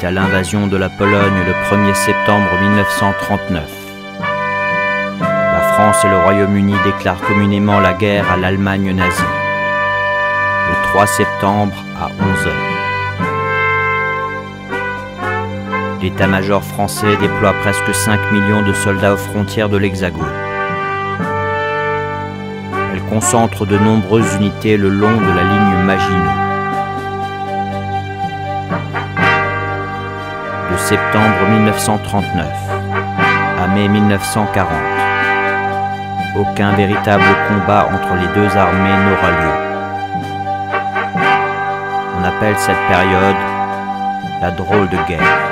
à l'invasion de la Pologne le 1er septembre 1939. La France et le Royaume-Uni déclarent communément la guerre à l'Allemagne nazie. Le 3 septembre à 11 h. L'état-major français déploie presque 5 millions de soldats aux frontières de l'Hexagone. Elle concentre de nombreuses unités le long de la ligne Maginot. De septembre 1939 à mai 1940, aucun véritable combat entre les deux armées n'aura lieu. On appelle cette période la drôle de guerre.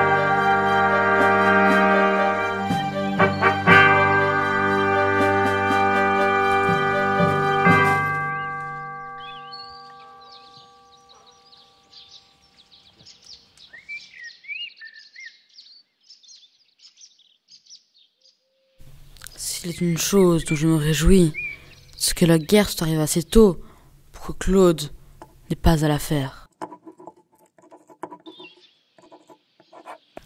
S'il est une chose dont je me réjouis, c'est que la guerre soit arrivée assez tôt pour que Claude n'ait pas à la faire.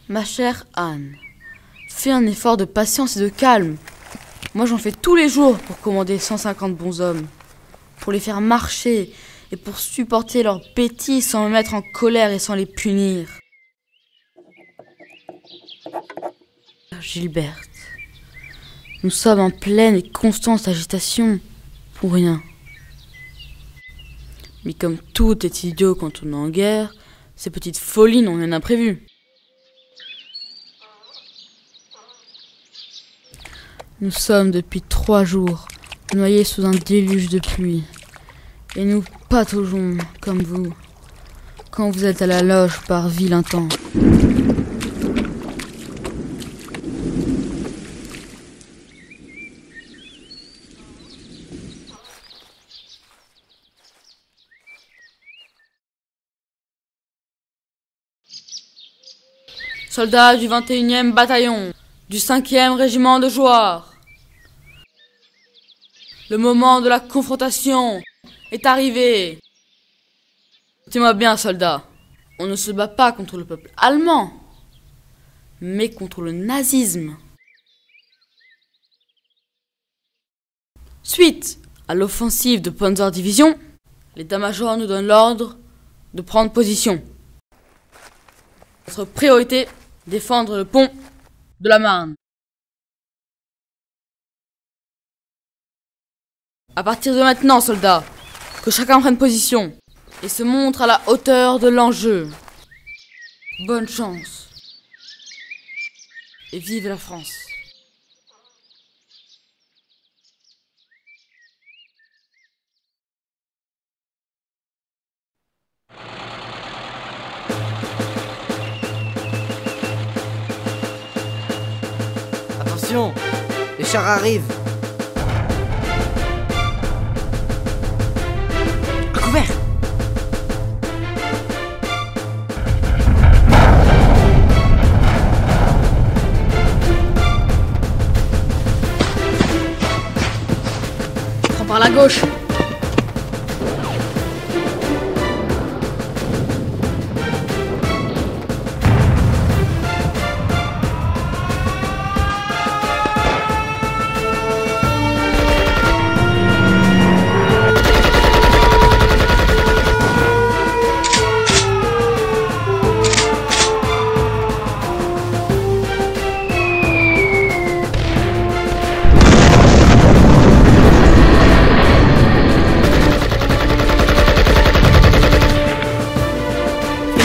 Ma chère Anne, fais un effort de patience et de calme. Moi j'en fais tous les jours pour commander 150 bonshommes, pour les faire marcher et pour supporter leurs bêtises sans me mettre en colère et sans les punir. Gilberte, nous sommes en pleine et constante agitation, pour rien. Mais comme tout est idiot quand on est en guerre, ces petites folies n'ont rien imprévu. Nous sommes depuis 3 jours noyés sous un déluge de pluie, et nous pataugeons comme vous, quand vous êtes à la loge par vilain temps. Soldats du 21e bataillon, du 5e régiment de Jouarre. Le moment de la confrontation est arrivé. Écoutez-moi bien, soldats. On ne se bat pas contre le peuple allemand, mais contre le nazisme. Suite à l'offensive de Panzer-Division, l'état-major nous donne l'ordre de prendre position. Notre priorité, défendre le pont de la Marne. À partir de maintenant, soldats, que chacun prenne position et se montre à la hauteur de l'enjeu. Bonne chance. Et vive la France. Attention, les chars arrivent. À couvert. Prends par la gauche.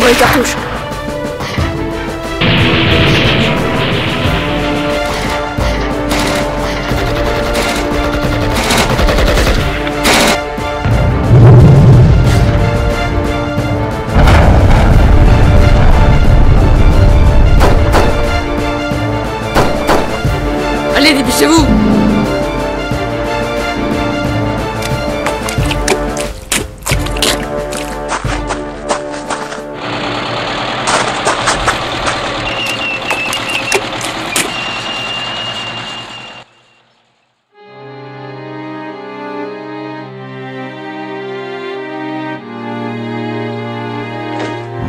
Les cartouches. Allez, dépêchez-vous.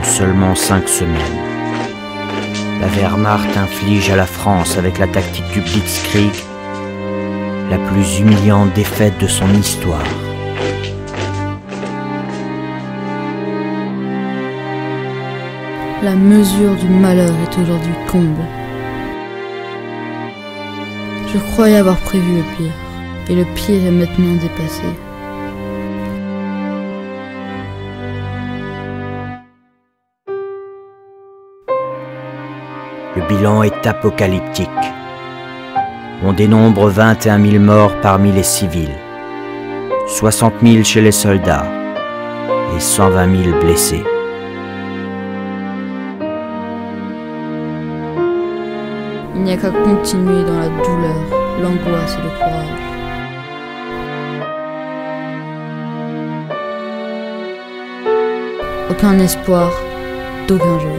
Seulement 5 semaines, La Wehrmacht inflige à la France, avec la tactique du Blitzkrieg, la plus humiliante défaite de son histoire. La mesure du malheur est aujourd'hui comble. Je croyais avoir prévu le pire, et le pire est maintenant dépassé. Le bilan est apocalyptique. On dénombre 21 000 morts parmi les civils, 60 000 chez les soldats et 120 000 blessés. Il n'y a qu'à continuer dans la douleur, l'angoisse et le courage. Aucun espoir, d'aucun jour.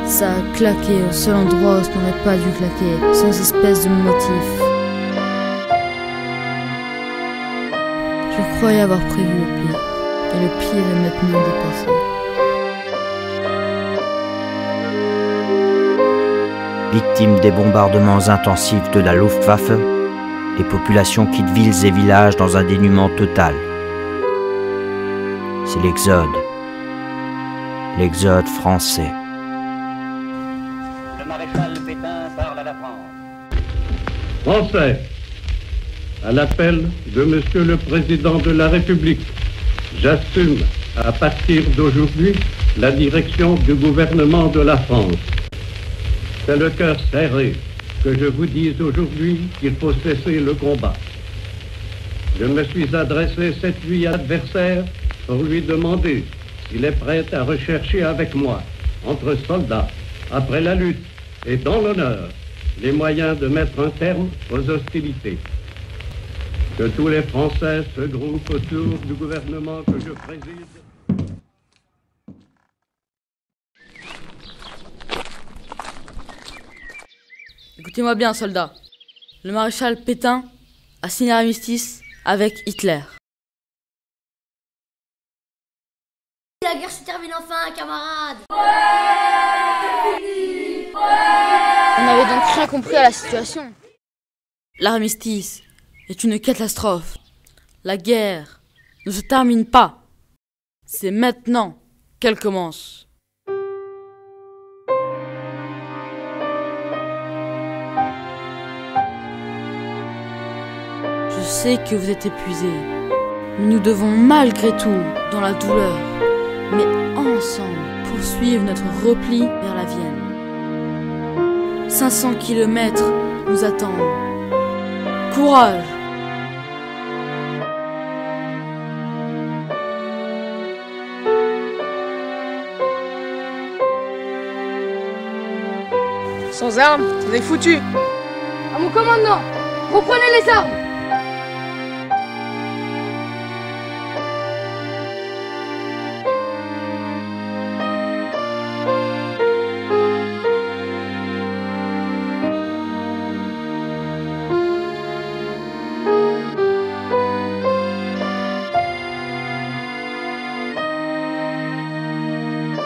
Ça a claqué au seul endroit où ça n'aurait pas dû claquer, sans espèce de motif. Je croyais avoir prévu le pire, et le pire est maintenant dépassé. Victimes des bombardements intensifs de la Luftwaffe, les populations quittent villes et villages dans un dénuement total. C'est l'exode français. Le maréchal Pétain parle à la France. Français, à l'appel de Monsieur le Président de la République, j'assume à partir d'aujourd'hui la direction du gouvernement de la France. C'est le cœur serré que je vous dise aujourd'hui qu'il faut cesser le combat. Je me suis adressé cette nuit à l'adversaire pour lui demander s'il est prêt à rechercher avec moi, entre soldats, après la lutte et dans l'honneur, les moyens de mettre un terme aux hostilités. Que tous les Français se groupent autour du gouvernement que je préside. Écoutez-moi bien, soldats. Le maréchal Pétain a signé l'armistice avec Hitler. La guerre se termine enfin, camarades. On n'avait donc rien compris à la situation. L'armistice est une catastrophe. La guerre ne se termine pas. C'est maintenant qu'elle commence. Je sais que vous êtes épuisés, mais nous devons malgré tout, dans la douleur, mais ensemble, poursuivre notre repli vers la Vienne. 500 kilomètres nous attendent. Courage! Sans armes, on est foutu. À mon commandement, reprenez les armes.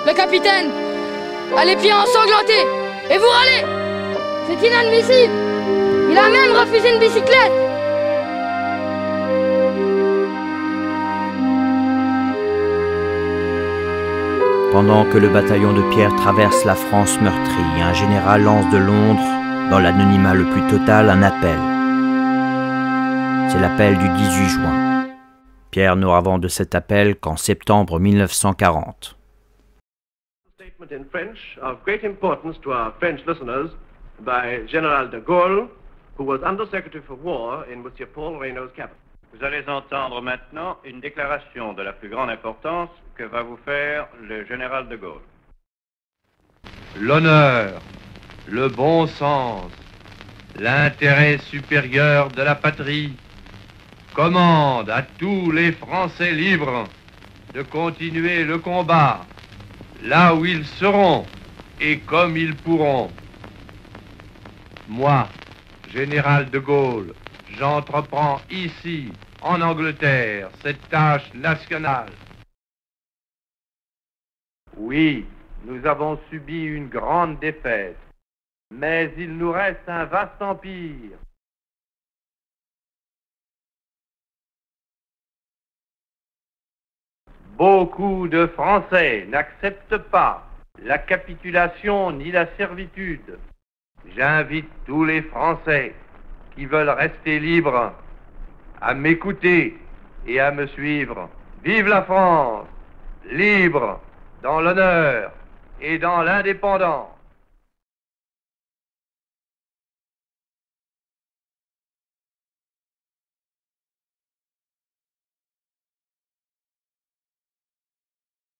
Le capitaine a les pieds ensanglantés et vous râlez. C'est inadmissible. Il a même refusé une bicyclette. Pendant que le bataillon de Pierre traverse la France meurtrie, un général lance de Londres, dans l'anonymat le plus total, un appel. C'est l'appel du 18 juin. Pierre n'aura vent de cet appel qu'en septembre 1940. Statement in French of great importance to our French listeners by General de Gaulle, who was Under Secretary for War in Monsieur Paul Reynaud's cabinet. Vous allez entendre maintenant une déclaration de la plus grande importance que va vous faire le général de Gaulle. L'honneur, le bon sens, l'intérêt supérieur de la patrie commandent à tous les Français libres de continuer le combat, là où ils seront et comme ils pourront. Moi, général de Gaulle, j'entreprends ici, en Angleterre, cette tâche nationale. Oui, nous avons subi une grande défaite, mais il nous reste un vaste empire. Beaucoup de Français n'acceptent pas la capitulation ni la servitude. J'invite tous les Français qui veulent rester libres à m'écouter et à me suivre. Vive la France, libre, dans l'honneur et dans l'indépendance.